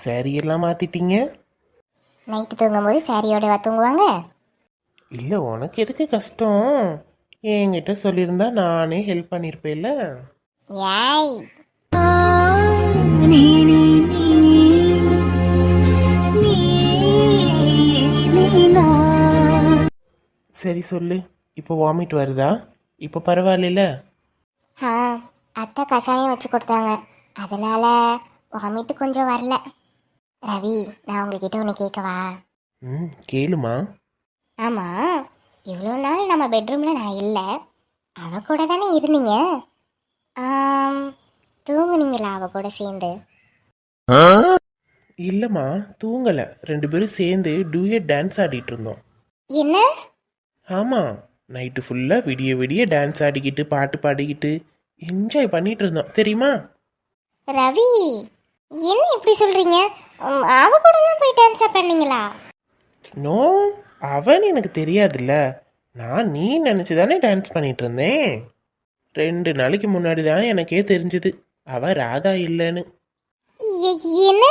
சாரியெல்லாம் மாற்றிட்டீங்க? Night தூங்கும்போது சாரியோடவா தூங்குவாங்க? இல்லை, உனக்கு எதுக்கு கஷ்டம்? என்கிட்ட சொல்லியிருந்தா நானே ஹெல்ப் பண்ணியிருப்பேன்ல. ஏய், நீ நீ நீ நீ நீ நான். சரி சொல்லு, இப்போ வாமிட் வருதா? இப்போ பரவாயில்ல? ஆ, அத்தை கஷாயம் வச்சு கொடுத்தாங்க, அதனால வாமிட்டு கொஞ்சம் வரல. ரவி, நான் உங்ககிட்ட ஒன்று கேட்கவா? ம், கேளுமா. ஆமாம், இவ்வளோ நாள் நம்ம பெட்ரூமில் நான் இல்லை, அவ கூட தானே இருந்தீங்க. ஆம், தூங்குனீங்களா அவ கூட சேர்ந்து? இல்லைம்மா, தூங்கலை. 2 பேரும் சேர்ந்து டூயட் டான்ஸ் ஆடிட்டு இருந்தோம். என்ன? ஆமாம், நைட்டு ஃபுல்லாக விடிய விடிய டான்ஸ் ஆடிக்கிட்டு பாட்டு பாடிக்கிட்டு என்ஜாய் பண்ணிட்டு இருந்தோம் தெரியுமா? ரவி, என்ன இப்படி சொல்கிறீங்க? அவ கூடலாம் போய் டான்ஸாக பண்ணீங்களா? நோ, அவன் எனக்கு தெரியாதுல்ல. நான் நீ நினச்சி தானே டான்ஸ் பண்ணிட்டு இருந்தேன். 2 நாளைக்கு முன்னாடி தான் எனக்கே தெரிஞ்சது அவ ராதா இல்லைன்னு. என்ன?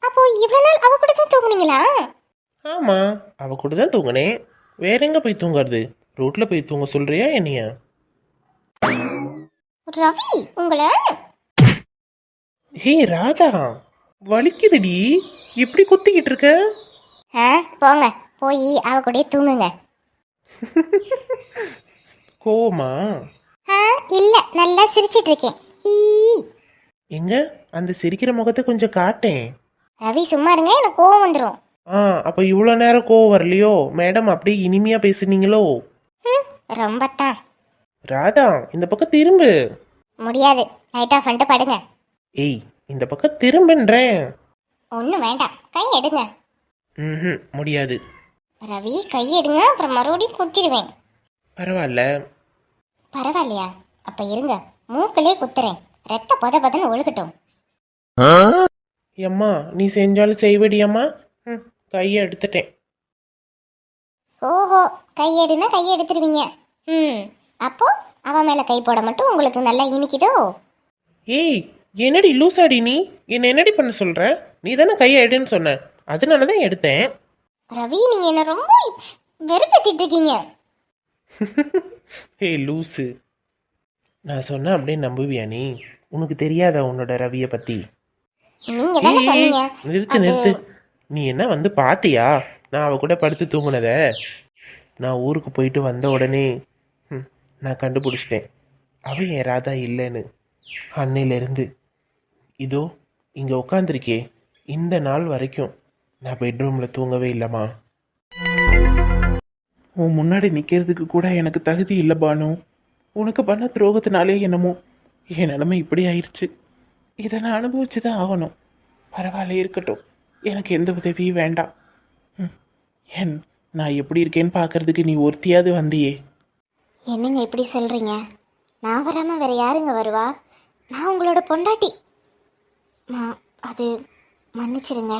அப்போ இவ்வளோ நாள் அவ கூட தான் தூங்குனீங்களா? ஆமாம், அவ கூட தான் தூங்கினேன். வேற எங்கே போய் தூங்குறது? ரோட்டில் போய் தூங்க சொல்றியா என்னைய? ரவி, உங்களை... ஹே ராதா, வலிக்குதுடி, இப்படி குத்திக்கிட்டு இருக்க? ஆ, போங்க, போய் அவ கூட தூங்குங்க. கோவமா? ஆ, இல்லை, நல்லா சிரிச்சிட்டு இருக்கேன். ஈ. எங்க அந்த சிரிக்கிற முகத்தை கொஞ்சம் காட்டேன். ரவி, சும்மா இருங்க, எனக்கு கோவம் வந்துடும். அப்போ இவ்வளோ நேரம் கோவம் வரலையோ? மேடம் அப்படியே இனிமையா பேசுனீங்களோ? ரொம்ப தான். ராதா, இந்த பக்கம் திரும்பு. முடியாது, நைட் ஆஃப் பண்ணிட்டு படுங்க. ஏய், இந்த பக்கம் திரும்புன்றேன். ஒன்றும் வேண்டாம், கை எடுங்க. ம், முடியாது. ரவி, கை எடுங்க, அப்புறம் மறுபடியும் குத்திடுவேன். பரவாயில்ல. பரவாயில்லையா? அப்ப இருங்க, மூக்கிலே குத்துறேன், ரத்த பொத பொதன்னு ஒழுகட்டும். எம்மா, நீ செஞ்சாலும் செய்வடியம்மா. கையை எடுத்துட்டேன். ஓஹோ, கை எடுனா கை எடுத்துருவீங்க. அப்போ அவன் மேல கை போட மட்டும் உங்களுக்கு நல்லா இனிக்குதோ? ஏய், என்னடி லூசாடி நீ? என்ன என்னடி பண்ண சொல்ற? நீ தானே கையை எடுன்னு சொன்ன, அதனால தான் எடுத்தேன். ரவி, நீங்க என்ன ரொம்ப வெறுப்பேத்திட்டு இருக்கீங்க. ஏய் லூசு, நான் சொன்ன அப்படியே நம்புவியா நீ? உனக்கு தெரியாதா உன்னோட ரவியை பத்தி? நீங்க தானே சொன்னீங்க. நிறுத்து. நீ என்ன வந்து பாத்தியா நான் அவ கூட படுத்து தூங்குனத? நான் ஊருக்கு போயிட்டு வந்த உடனே நான் கண்டுபிடிச்சிட்டேன் அவ என் ராதா இல்லைன்னு. அன்னையிலிருந்து இதோ இங்கே உட்காந்துருக்கே, இந்த நாள் வரைக்கும் நான் பெட்ரூமில் தூங்கவே இல்லைம்மா. உன் முன்னாடி நிற்கிறதுக்கு கூட எனக்கு தகுதி இல்லை பானு. உனக்கு பண்ண துரோகத்தினாலே என்னமோ என் நிலைமை இப்படி ஆயிடுச்சு. இதை நான் அனுபவிச்சு தான் ஆகணும். பரவாயில்ல, இருக்கட்டும், எனக்கு எந்த உதவியும் வேண்டாம். நான் எப்படி இருக்கேன்னு பார்க்கறதுக்கு நீ ஒருத்தியாவது வந்தியே. என்னங்க இப்படி சொல்றீங்க? நான் வராம வேற யாருங்க வருவா? நான் உங்களோட பொண்டாட்டி. அது மன்னிச்சிருங்க.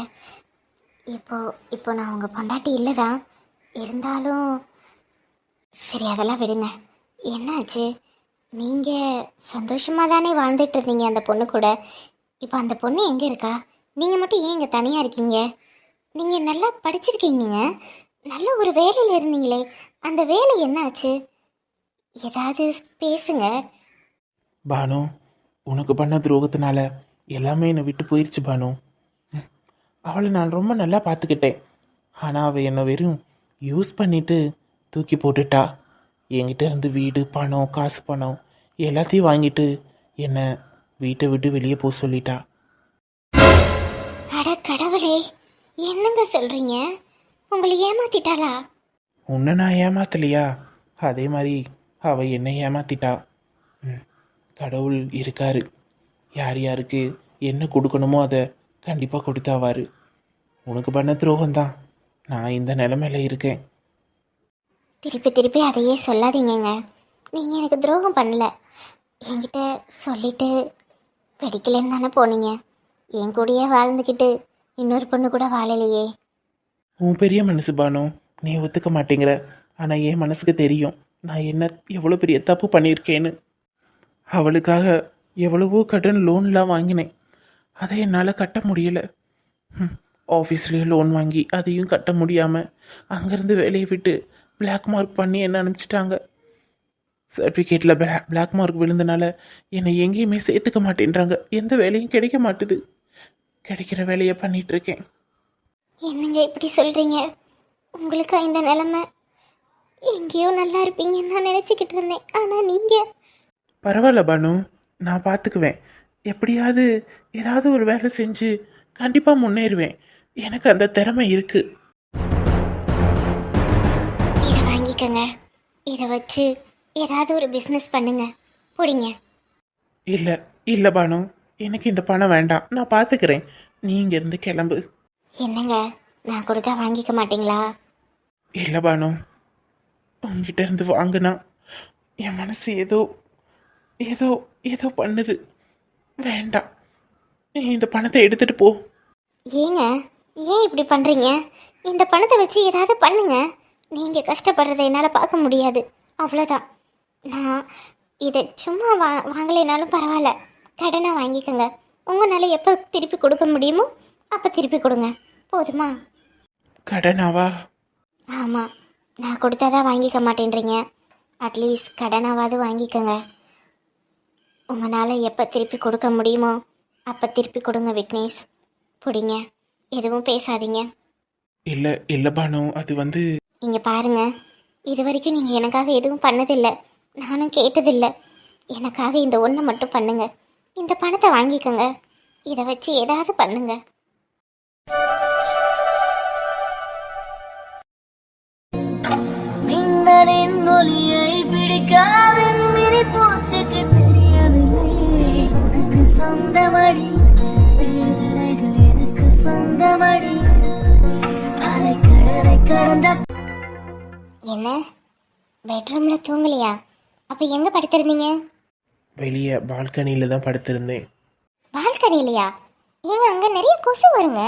இப்போ நான் உங்க பொண்டாட்டி இல்லைதான், இருந்தாலும் சரி, அதெல்லாம் விடுங்க. என்னாச்சு? நீங்கள் சந்தோஷமாக தானே வாழ்ந்துட்டு இருந்தீங்க அந்த பொண்ணு கூட. இப்போ அந்த பொண்ணு எங்கே இருக்கா? நீங்கள் மட்டும் ஏன் இங்கே தனியாக இருக்கீங்க? நீங்கள் நல்லா படிச்சிருக்கீங்க, நல்ல ஒரு வேலையில் இருந்தீங்களே, அந்த வேலை என்னாச்சு? ஏதாவது பேசுங்க. பானு, உனக்கு பண்ண துரோகத்தினால எல்லாமே என்னை விட்டு போயிடுச்சு பானு. அவளை நான் ரொம்ப நல்லா பார்த்துக்கிட்டேன். ஆனால் அவள் என்னை வெறும் யூஸ் பண்ணிட்டு தூக்கி போட்டுட்டா. என்கிட்ட இருந்து வீடு, பணம், காசு பணம் எல்லாத்தையும் வாங்கிட்டு என்னை வீட்டை விட்டு வெளியே போக சொல்லிட்டா. அட கடவுளே, என்னங்க சொல்கிறீங்க? உங்களை ஏமாத்திட்டாளா? உன்னை நான் ஏமாத்தலையா? அதே மாதிரி அவள் என்னை ஏமாத்திட்டா. கடவுள் இருக்காரு, யார் யாருக்கு என்ன கொடுக்கணுமோ அதை கண்டிப்பாக கொடுத்தாவாரு. உனக்கு பண்ண துரோகம்தான் நான் இந்த நிலைமையில இருக்கேன். திருப்பி திருப்பி அதையே சொல்லாதீங்கங்க. நீங்கள் எனக்கு துரோகம் பண்ணல, என்கிட்ட சொல்லிட்டு படிக்கலன்னு தானே போனீங்க. என் கூடயே வாழ்ந்துக்கிட்டு இன்னொரு பொண்ணு கூட வாழலையே. உன் பெரிய மனசு பானு, நீ ஒத்துக்க மாட்டேங்கிற. ஆனால் என் மனசுக்கு தெரியும் நான் என்ன எவ்வளோ பெரிய தப்பு பண்ணியிருக்கேன்னு. அவளுக்காக எவ்வளவோ கடன் லோன்லாம் வாங்கினேன், அதை என்னால் கட்ட முடியலை. ஆஃபீஸ்லேயே லோன் வாங்கி அதையும் கட்ட முடியாமல் அங்கேருந்து வேலையை விட்டு பிளாக் மார்க் பண்ணி என்ன அனுப்பிச்சிட்டாங்க. சர்டிஃபிகேட்டில் பிளாக் மார்க் விழுந்தனால என்னை எங்கேயுமே சேர்த்துக்க மாட்டேன்றாங்க. எந்த வேலையும் கிடைக்க மாட்டுது. கிடைக்கிற வேலையை பண்ணிட்டு இருக்கேன். என்னங்க இப்படி சொல்கிறீங்க? உங்களுக்கு இந்த நிலைமை, எங்கேயோ நல்லா இருப்பீங்கன்னு நான் நினச்சிக்கிட்டு இருந்தேன். ஆனால் நீங்கள் பரவாயில்ல பானு, நான் பார்த்துக்குவேன். எப்படியாவது ஏதாவது ஒரு வேலை செஞ்சு கண்டிப்பாக முன்னேறுவேன். எனக்கு அந்த திறமை இருக்குது. இதை வாங்கிக்கோங்க. இதை வச்சு ஏதாவது ஒரு பிஸ்னஸ் பண்ணுங்க. பிடிங்க. இல்லை இல்லை பானு, எனக்கு இந்த பணம் வேண்டாம். நான் பார்த்துக்கிறேன். நீ இங்கேருந்து கிளம்பு. என்னங்க, நான் கொடுத்தா வாங்கிக்க மாட்டீங்களா? இல்லை பானு, உங்ககிட்ட இருந்து வாங்கினா என் மனசு ஏதோ ஏதோ ஏதோ பண்ணுது. வேண்டாம், நீ இந்த பணத்தை எடுத்துகிட்டு போ. ஏங்க, ஏன் இப்படி பண்ணுறீங்க? இந்த பணத்தை வச்சு ஏதாவது பண்ணுங்க. நீங்கள் கஷ்டப்படுறதை என்னால் பார்க்க முடியாது, அவ்வளோதான். நான் இதை சும்மா வாங்கலைனாலும் பரவாயில்ல, கடனாக வாங்கிக்கோங்க. உங்களால் எப்போ திருப்பி கொடுக்க முடியுமோ அப்போ திருப்பி கொடுங்க, போதுமா? கடனாவா? ஆமாம், நான் கொடுத்தாதான் வாங்கிக்க மாட்டேன்றீங்க. அட்லீஸ்ட் கடனாவது வாங்கிக்கோங்க. உங்களால் எப்போ திருப்பி கொடுக்க முடியுமோ அப்போ திருப்பி கொடுங்க விக்னேஷ். பிடிங்க, எதுவும் பேசாதீங்க. இல்லை இல்லை பானு, அது வந்து இங்கே பாருங்க, இது வரைக்கும் நீங்கள் எனக்காக எதுவும் பண்ணதில்லை, நானும் கேட்டதில்லை. எனக்காக இந்த ஒன்றை மட்டும் பண்ணுங்க. இந்த பணத்தை வாங்கிக்கோங்க. இதை வச்சு ஏதாவது பண்ணுங்க. மின்னலின் ஒளியை பிடிக்காவின் மினி பூச்சிக்கு தெரியவில்லை. எனக்கு சொந்தமடி வேதனைகள், எனக்கு சொந்தமடி அலைக்கடலை கடந்த. என்ன, பெட்ரூமில் தூங்கலையா? அப்போ எங்கே படுத்திருந்தீங்க? வெளியே பால்கனியில் தான் படுத்திருந்தேன். பால்கனிலையா? ஏங்க, அங்கே நிறைய கொசு வருங்க.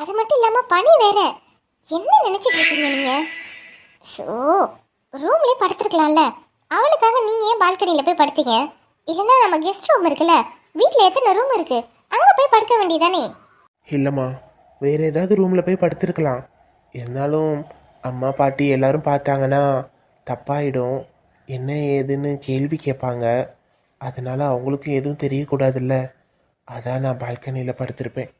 அது மட்டும் இல்லாமல் பனி வேற. என்ன நினச்சிட்டு இருக்கீங்க நீங்கள்? ஸோ ரூம்லேயே படுத்துருக்கலாம்ல. அவளுக்காக நீங்கள் ஏன் பால்கனியில் போய் படுத்தீங்க? இல்லைன்னா நம்ம கெஸ்ட் ரூம் இருக்குல்ல, வீட்டில் எத்தனை ரூம் இருக்குது, அங்கே போய் படுக்க வேண்டியதானே? இல்லைம்மா, வேறு ஏதாவது ரூமில் போய் படுத்திருக்கலாம். இருந்தாலும் அம்மா பாட்டி எல்லாரும் பார்த்தாங்கன்னா தப்பாயிடும். என்ன ஏதுன்னு கேள்வி கேட்பாங்க. அதனால் அவங்களுக்கும் எதுவும் தெரியக்கூடாதுல்ல. அதான் நான் பால்கனியில் படுத்திருப்பேன்.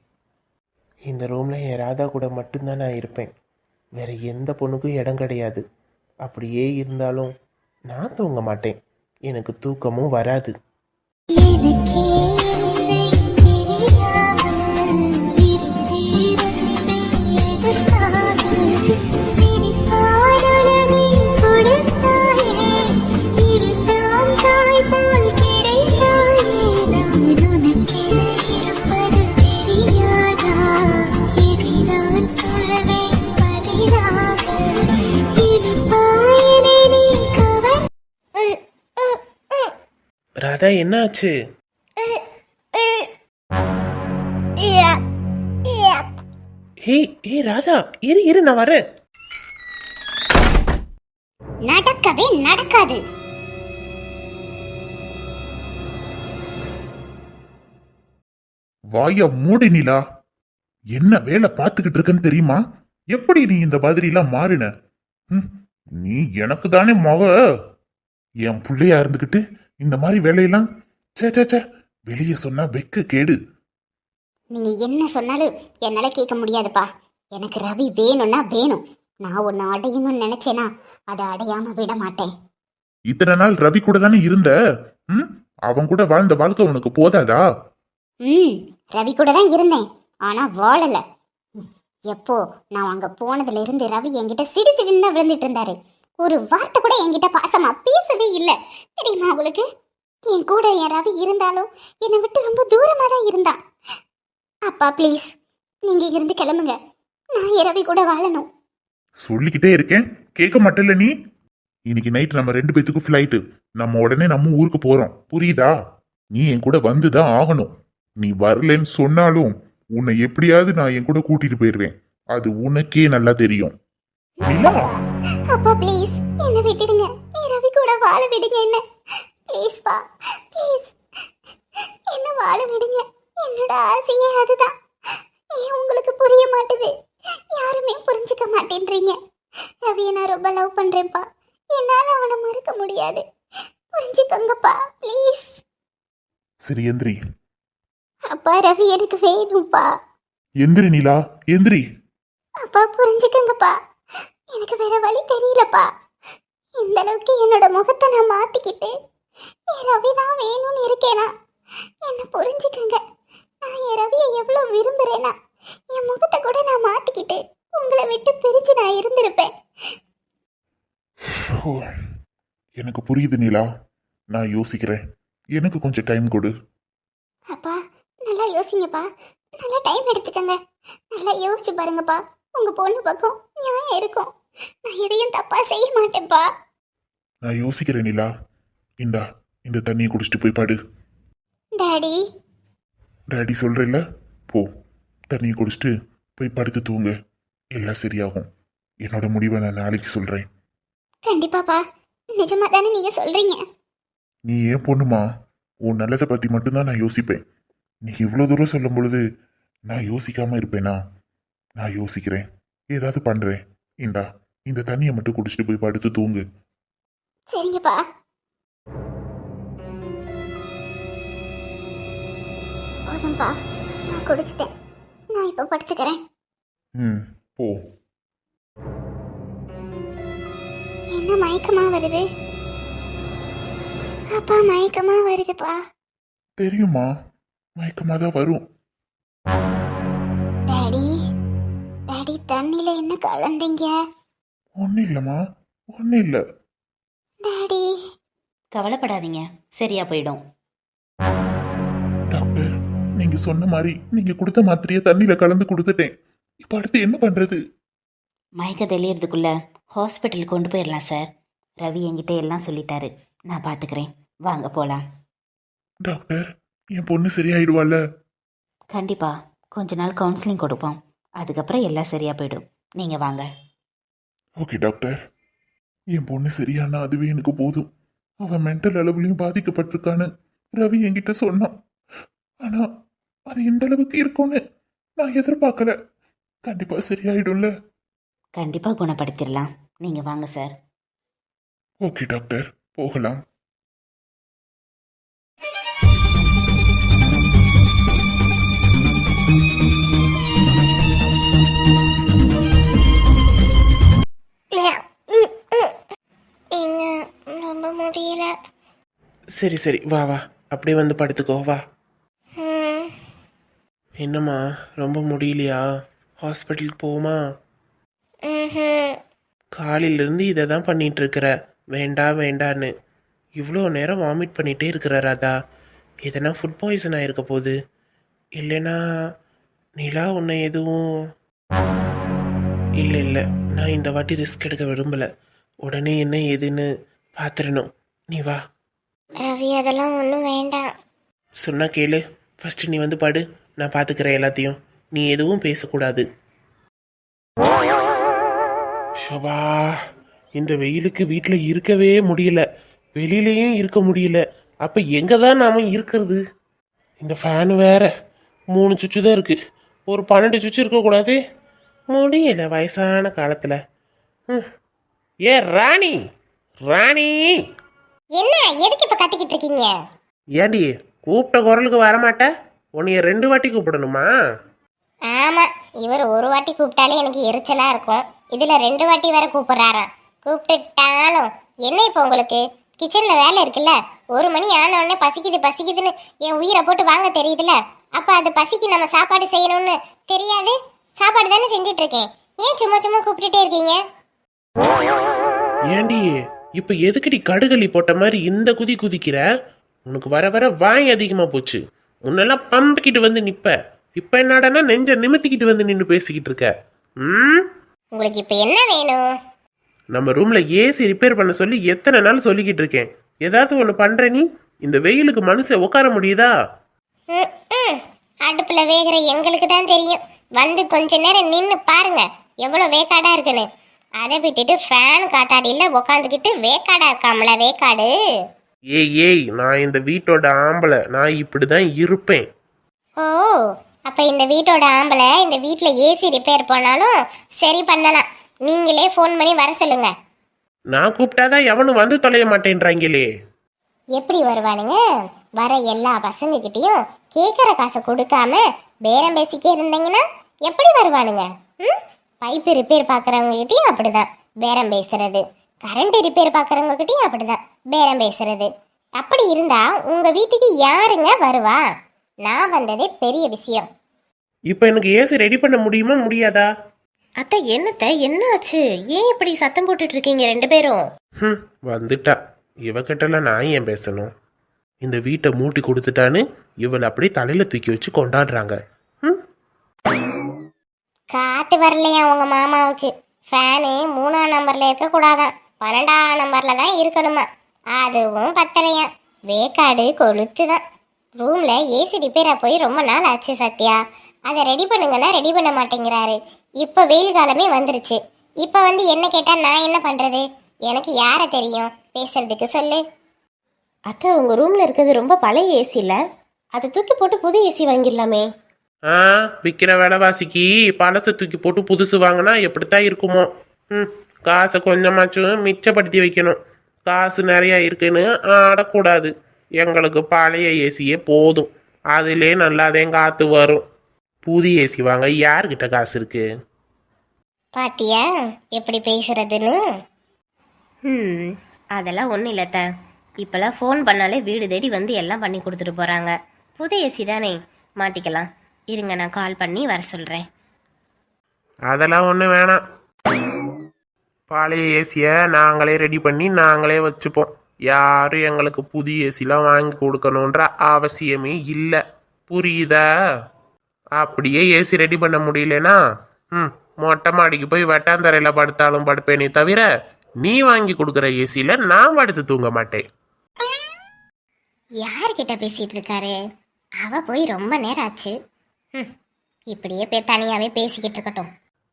இந்த ரூமில் என் ராதா கூட மட்டும்தான் நான் இருப்பேன். வேறு எந்த பொண்ணுக்கும் இடம் கிடையாது. அப்படியே இருந்தாலும் நான் தூங்க மாட்டேன். எனக்கு தூக்கமும் வராது. எனக்கே உன்னை தெரியாமல் இருந்திருந்தேன் எதற்காக? சிரிப்பாடலனை கொடுத்தாயே, இரண்டாம் தாய் போல் கிடைத்தாயே. நான் உனக்கென இருப்பது தெரியாதா? இதை நான் சொல்வேன் பதிலாக. இனிப்பாயினை நீ கவர். ராதா, என்னாச்சு? ஏய் ராதா, இரு நான் வரேன். நடக்கவே நடக்காது. வாய மூடி நிலா. என்ன வேலை பார்த்துக்கிட்டு இருக்கன்னு தெரியுமா? எப்படி நீ இந்த மாதிரி எல்லாம் மாறின? நீ எனக்கு தானே மக. என் பிள்ளையா இருந்துகிட்டு இந்த மாதிரி வேலையெல்லாம் சே சே சே, வெளியே சொன்னா வெக்க கேடு. நீங்க என்ன சொன்னாலும் என்னால கேட்க முடியாதுப்பா. எனக்கு ரவி வேணும்னா வேணும். நான் ஒன்னு அடையணும்னு நினைச்சேனா அதை அடையாம விட மாட்டேன். இத்தனை நாள் ரவி கூட தானே இருந்த. அவன் கூட வாழ்ந்த வாழ்க்கை உனக்கு போதாதா? ரவி கூட தான் இருந்தேன், ஆனா வாழல. எப்போ நான் அங்க போனதுல இருந்து ரவி என்கிட்ட சிடு சிடுன்னு தான் விழுந்துட்டு இருந்தாரு. ஒரு வார்த்தை கூட என்கிட்ட பாசமா பேசவே இல்லை, தெரியுமா உங்களுக்கு? என் கூட என் ரவி இருந்தாலும் என்னை விட்டு ரொம்ப தூரமா தான் இருந்தான். அப்பா ப்ளீஸ், நீங்க இங்கிருந்து கிளம்புங்க. நான் என் ரவி கூட வாழணும். சொல்லிக்கிட்டே இருக்கேன், கேட்க மாட்டேல்ல நீ. இன்னைக்கு நைட் நம்ம 2 பேத்துக்கும் ஃபிளைட்டு. நம்ம உடனே நம்ம ஊருக்கு போறோம், புரியுதா? நீ என் கூட வந்துதான் ஆகணும். நீ வரலன்னு சொன்னாலும் உன்னை எப்படியாவது நான் என் கூட கூட்டிட்டு போயிடுவேன். அது உனக்கே நல்லா தெரியும். நிலா, அப்பா ப்ளீஸ் என்ன விட்டுடுங்க. என் ரவி கூட வாழ விடுங்க. என்ன ப்ளீஸ் பா, ப்ளீஸ் என்ன வாழ விடுங்க. என்னோட ஆசையே அதுதான். ஏன் உங்களுக்கு புரிய மாட்டுது? யாருமே புரிஞ்சுக்க மாட்டேன்றீங்க. ரவியை நான் ரொம்ப லவ் பண்றேன்ப்பா. என்னால அவனை மறக்க முடியாது. புரிஞ்சுக்கோங்கப்பா ப்ளீஸ். சரி எந்திரி. அப்பா ரவி எனக்கு வேணும்ப்பா. எந்திரி நிலா, எந்திரி. அப்பா புரிஞ்சுக்கோங்கப்பா. எனக்கு வேற வழி தெரியலப்பா. இந்த அளவுக்கு என்னோட முகத்தை நான் மாத்திக்கிட்டு என் ரவி தான் வேணும்னு இருக்கேனா? என்ன புரிஞ்சுக்கங்க. நான் என் ரவியை எவ்வளோ விரும்புறேனா என் முகத்தை கூட நான் மாத்திக்கிட்டு உங்களை விட்டு பிரிஞ்சு நான் இருந்திருப்பேன். ஓ, எனக்கு புரியுது நிலா. நான் யோசிக்கிறேன். எனக்கு கொஞ்சம் டைம் கொடு. அப்பா நல்லா யோசிங்கப்பா. நல்லா டைம் எடுத்துக்கங்க. நல்லா யோசிச்சு பாருங்கப்பா. உங்க பொண்ணு பக்கம் நியாயம் இருக்கும். நான் எதையும் தப்பா செய்ய மாட்டேன்ப்பா. நான் யோசிக்கிறேன் நிலா. இந்தா, இந்த தண்ணியை குடிச்சிட்டு போய் படு. டாடி. டாடி சொல்றேன்ல, போ. தண்ணியை குடிச்சிட்டு போய் படுத்து தூங்க. எல்லாம் சரியாகும். என்னோட முடிவை நான் நாளைக்கு சொல்றேன். கண்டிப்பாப்பா. நிஜமா தானே நீங்க சொல்றீங்க? நீ ஏன் பொண்ணுமா, உன் நல்லதை பத்தி மட்டும்தான் நான் யோசிப்பேன். நீ இவ்வளோ தூரம் சொல்லும் பொழுது நான் யோசிக்காம இருப்பேனா? நான் யோசிக்கிறேன், ஏதாவது பண்றேன். இந்தா, இந்த தண்ணியை மட்டும் குடிச்சிட்டு போய் படுத்து தூங்கு. சரிங்கப்பா. போதும்பா, நான் குடிச்சிட்டேன். நான் இப்போ படுத்துக்கிறேன். ம், போ. என்ன மயக்கமா வருது? அப்பா மயக்கமா வருதுப்பா. தெரியுமா, மயக்கமாக தான் வரும். டாடி, டாடி தண்ணியில என்ன கலந்தீங்க? ஒன்றும் இல்லைம்மா, ஒன்றும் இல்லை. டாடி. கவலைப்படாதீங்க, சரியா போயிடும். டாக்டர், நீங்க சொன்ன மாதிரி நீங்க கொடுத்த மாத்திரையை தண்ணியில கலந்து கொடுத்துட்டேன். இப்ப அடுத்து என்ன பண்றது? மயக்க தெளியறதுக்குள்ள ஹாஸ்பிட்டலுக்கு கொண்டு போயிடலாம் சார். ரவி என்கிட்ட எல்லாம் சொல்லிட்டாரு. நான் பார்த்துக்கிறேன். வாங்க போகலாம். டாக்டர், என் பொண்ணு சரியாயிடுவாள்ல? கண்டிப்பா கொஞ்ச நாள் கவுன்சிலிங் கொடுப்போம். அதுக்கப்புறம் எல்லாம் சரியா போயிடும். நீங்கள் வாங்க. ஓகே டாக்டர், என் பொண்ணு சரியானா அதுவே எனக்கு போதும். அவன் மென்டல் அளவுலையும் பாதிக்கப்பட்டிருக்கான்னு ரவி என்கிட்ட சொன்னான். ஆனா அது எந்த அளவுக்கு இருக்கும்னு நான் எதிர்பார்க்கல. கண்டிப்பா சரியாயிடும்ல? கண்டிப்பாக குணப்படுத்திடலாம். நீங்கள் வாங்க சார். ஓகே டாக்டர், போகலாம். ரொம்ப முடியல. சரி சரி, வா வா, அப்படியே வந்து படுத்துக்கோ, வா. ம். என்னம்மா, ரொம்ப முடியலையா? ஹாஸ்பிட்டலுக்கு போமா? ம்ஹும். காலையிலேருந்து இதை தான் பண்ணிட்டு இருக்கிற, வேண்டாம் வேண்டான்னு. இவ்வளோ நேரம் வாமிட் பண்ணிகிட்டே இருக்கிற ராதா. எதனா ஃபுட் பாய்சன் ஆயிருக்க போகுது. இல்லைனா நிலா உன்னை எதுவும்... இல்லை இல்லை, நான் இந்த வாட்டி ரிஸ்க் எடுக்க விரும்பலை. உடனே என்ன ஏதுன்னு பார்த்துடணும். நீ வா. ரவி அதெல்லாம் ஒன்றும் வேண்டாம். சொன்னா கேளு. ஃபஸ்ட்டு நீ வந்து படு, நான் பார்த்துக்கிறேன் எல்லாத்தையும். நீ எதுவும் பேசக்கூடாது. ஷபா, இந்த வெயிலுக்கு வீட்டில் இருக்கவே முடியல, வெளியிலையும் இருக்க முடியல. அப்போ எங்கே தான் நாம் இருக்கிறது? இந்த ஃபேனு வேற 3 சுவிட்சு தான் இருக்குது. ஒரு 12 சுவிட்சு இருக்கக்கூடாது? முடியல வயசான காலத்தில். ஏ ராணி, ராணி! என்ன எதுக்கு இப்ப கத்திக்கிட்டு இருக்கீங்க? ஏண்டி கூப்பிட்ட குரலுக்கு வரமாட்ட? உன்னைய 2 வாட்டி கூப்பிடணுமா? ஆமா, இவர் ஒரு வாட்டி கூப்பிட்டாலே எனக்கு எரிச்சலா இருக்கும். இதுல 2 வாட்டி வேற கூப்பிடுறாராம். கூப்பிட்டுட்டாலும் என்ன இப்போ உங்களுக்கு? கிச்சன்ல வேலை இருக்குல்ல, 1 மணி ஆன உடனே பசிக்குது பசிக்குதுன்னு என் உயிரை போட்டு வாங்க தெரியுதுல்ல. அப்ப அது பசிக்கு நம்ம சாப்பாடு செய்யணும்னு தெரியாது? சாப்பாடு தானே செஞ்சிட்டு இருக்கேன். ஏன் சும்மா சும்மா கூப்பிட்டுட்டே இருக்கீங்க? ஏண்டி இப்ப எதுக்குடி கடுகளி போட்ட மாதிரி இந்த குதி குதிக்கிற? உனக்கு வர வர வாய் அதிகமா போச்சு. முன்னெல்லாம் பம்பிக்கிட்டு வந்து நிப்ப, இப்ப என்னடானா நெஞ்ச நிமித்திக்கிட்டு வந்து நின்று பேசிக்கிட்டு இருக்க. உங்களுக்கு இப்ப என்ன வேணும்? நம்ம ரூம்ல ஏசி ரிப்பேர் பண்ண சொல்லி எத்தனை நாள் சொல்லிக்கிட்டு இருக்கேன். ஏதாவது ஒண்ணு பண்ற நீ? இந்த வெயிலுக்கு மனுஷன் உட்கார முடியுதா? அடுப்புல வேகிற எங்களுக்கு தான் தெரியும். வந்து கொஞ்ச நேரம் நின்னு பாருங்க எவ்வளவு வேக்காடா இருக்குன்னு. அதை விட்டுட்டு ஃபேன் காத்தாடியில உக்காந்துக்கிட்டு வேக்காடா இருக்காமல வேக்காடு. ஏய் ஏய், நான் இந்த வீட்டோட ஆம்பளை, நான் இப்படிதான் இருப்பேன். ஓ, அப்ப இந்த வீட்டோட ஆம்பளை இந்த வீட்ல ஏசி ரிப்பேர் போனாலும் சரி பண்ணலாம். நீங்களே ஃபோன் பண்ணி வர சொல்லுங்க. நான் கூப்பிட்டாதான் எவனும் வந்து தொலைய மாட்டேன்றாங்களே. எப்படி வருவானுங்க? வர எல்லா பசங்க கிட்டயும் கேட்குற காசை கொடுக்காம பேரம் பேசிக்கே இருந்தீங்கன்னா எப்படி வருவானுங்க? பைப்பு ரிப்பேர் பார்க்குறவங்க கிட்டயும் அப்படிதான் பேரம் பேசுறது, கரண்ட் ரிப்பேர் பார்க்குறவங்க கிட்டயும் அப்படிதான் பேரம் பேசுறது. அப்படி இருந்தா உங்க வீட்டுக்கு யாருங்க வருவா? நான் வந்ததே பெரிய விஷயம். இப்போ எனக்கு ஏசி ரெடி பண்ண முடியுமா முடியாதா? அத்தை என்னத்தை என்ன ஆச்சு? ஏன் இப்படி சத்தம் போட்டுட்டு இருக்கீங்க ரெண்டு பேரும்? வந்துட்டா. இவகிட்டலாம் நான் ஏன் பேசணும்? இந்த வீட்டை மூட்டி கொடுத்துட்டான்னு இவளை அப்படி தலையில தூக்கி வச்சு கொண்டாடுறாங்க. காத்து வரலையா உங்க மாமாவுக்கு? ஃபேனு 3ஆம் நம்பர்ல இருக்க கூடாதான், 12ஆம் நம்பர்ல தான் இருக்கணுமா. அதுவும் பத்தலையா, வேக்காடு கொளுத்துதான். ரூம்ல ஏசி ரிப்பேரா போய் ரொம்ப நாள் ஆச்சு சத்யா. அதை ரெடி பண்ணுங்கன்னா ரெடி பண்ண மாட்டேங்கிறாரு. இப்ப வெயில் காலமே வந்துருச்சு. இப்ப வந்து என்ன கேட்டா நான் என்ன பண்றது? எனக்கு யார தெரியும் பேசுறதுக்கு சொல்லு. அக்கா உங்க ரூம்ல இருக்கிறது ரொம்ப பழைய ஏசி இல்ல, அதை தூக்கி போட்டு புது ஏசி வாங்கிடலாமே. விற்கிற விலைவாசிக்கு பழசை தூக்கி போட்டு புதுசு வாங்கினா எப்படித்தான் இருக்குமோ. காசை கொஞ்சமாச்சும் மிச்சப்படுத்தி வைக்கணும். காசு நிறைய இருக்குன்னு ஆடக்கூடாது. எங்களுக்கு பழைய ஏசியே போதும், அதிலே நல்லாதே காத்து வரும். புது ஏசி வாங்க யாருக்கிட்ட காசு இருக்கு? பாத்தியா எப்படி பேசுறதுன்னு? அதெல்லாம் ஒன்றும் இல்லத்த. இப்போல்லாம் ஃபோன் பண்ணாலே வீடு தேடி வந்து எல்லாம் பண்ணி கொடுத்துட்டு போகிறாங்க. புது ஏசி தானே, மாட்டிக்கலாம். இருங்க நான் கால் பண்ணி வர சொல்கிறேன். அதெல்லாம் ஒன்றும் வேணாம். பழைய ஏசியை நாங்களே ரெடி பண்ணி நாங்களே வச்சுப்போம். யாரும் எங்களுக்கு புது ஏசிலாம் வாங்கி கொடுக்கணுன்ற அவசியமே இல்லை. புரியுதா? அப்படியே ஏசி ரெடி பண்ண முடியலனா மொட்டை மாடிக்கு போய் வெட்டாந்தரையில் படுத்தாலும் படுப்பேனே தவிர நீ வாங்கி கொடுக்குற ஏசியில் நான் படுத்து தூங்க மாட்டேன். யார்கிட்ட பேசிட்டு இருக்காரு? அவ போய் ரொம்ப நேரம் ஆச்சு. இப்படியே தனியாவே பேசிக்கிட்டு இருக்கட்டும்.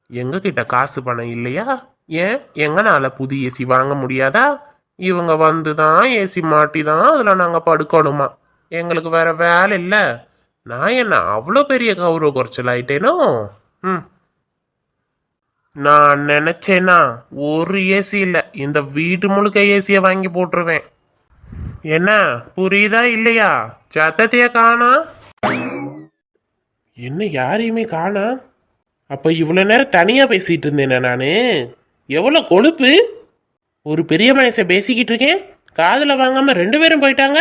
எங்க கிட்ட காசு பணம் இல்லையா? ஏன் எங்கனால புது ஏசி வாங்க முடியாதா? இவங்க வந்து தான் ஏசி மாட்டி தான் அதில் நாங்கள் படுக்கணுமா? எங்களுக்கு வேற வேலை இல்லை. நான் என்ன அவ்வளோ பெரிய கௌரவ குறைச்சல் ஆயிட்டேனோ? நான் நினைச்சேன்னா ஒரு ஏசி இல்லை, இந்த வீட்டு முழுக்க ஏசியை வாங்கி போட்டுருவேன். என்ன புரியுதா இல்லையா? சத்தத்தையே காணா? என்ன யாரையுமே காணா? அப்ப இவ்வளவு நேரம் தனியா பேசிட்டு இருந்தேனா நானு? எவ்வளவு கொழுப்பு! ஒரு பெரிய மனுஷன் பேசிக்கிட்டு இருக்கேன், காதுல வாங்காம ரெண்டு பேரும் போயிட்டாங்க.